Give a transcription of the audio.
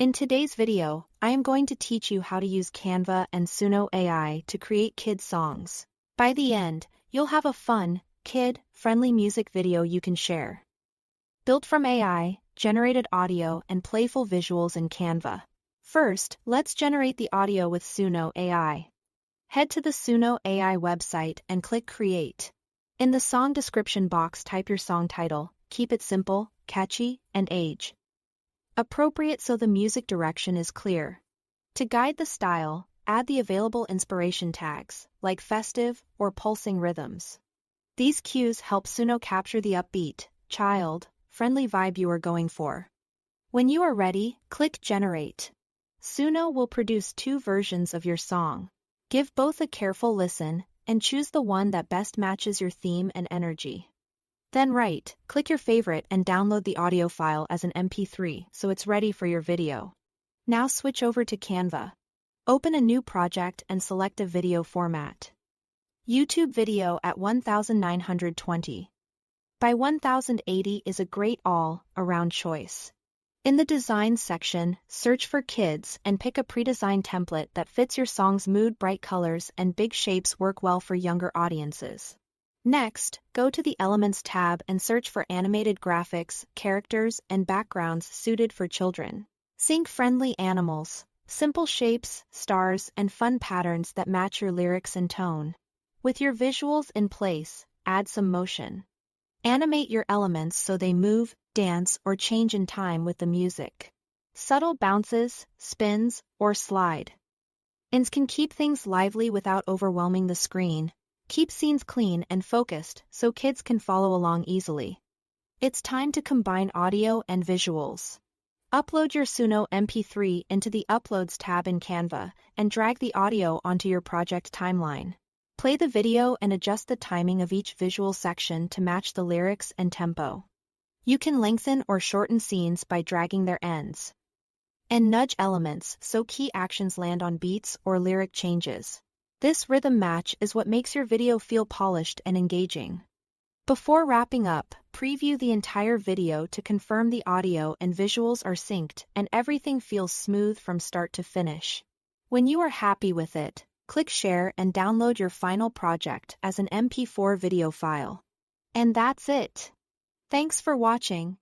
In today's video, I am going to teach you how to use Canva and Suno AI to create kids' songs. By the end, you'll have a fun, kid-friendly music video you can share. Built from AI, generated audio and playful visuals in Canva. First, let's generate the audio with Suno AI. Head to the Suno AI website and click Create. In the song description box, type your song title, keep it simple, catchy, and age appropriate so the music direction is clear. To guide the style, add the available inspiration tags, like festive or pulsing rhythms. These cues help Suno capture the upbeat, child-friendly vibe you are going for. When you are ready, click Generate. Suno will produce two versions of your song. Give both a careful listen and choose the one that best matches your theme and energy. Then click your favorite and download the audio file as an MP3 so it's ready for your video. Now switch over to Canva. Open a new project and select a video format. YouTube video at 1920 by 1080 is a great all-around choice. In the Design section, search for Kids and pick a pre-designed template that fits your song's mood. Bright colors and big shapes work well for younger audiences. Next, go to the Elements tab and search for animated graphics, characters, and backgrounds suited for children. Sync-friendly animals, simple shapes, stars, and fun patterns that match your lyrics and tone. With your visuals in place, add some motion. Animate your elements so they move, dance, or change in time with the music. Subtle bounces, spins, or slide-ins can keep things lively without overwhelming the screen. Keep scenes clean and focused so kids can follow along easily. It's time to combine audio and visuals. Upload your Suno MP3 into the Uploads tab in Canva and drag the audio onto your project timeline. Play the video and adjust the timing of each visual section to match the lyrics and tempo. You can lengthen or shorten scenes by dragging their ends. And nudge elements so key actions land on beats or lyric changes. This rhythm match is what makes your video feel polished and engaging. Before wrapping up, preview the entire video to confirm the audio and visuals are synced and everything feels smooth from start to finish. When you are happy with it, click Share and download your final project as an MP4 video file. And that's it. Thanks for watching.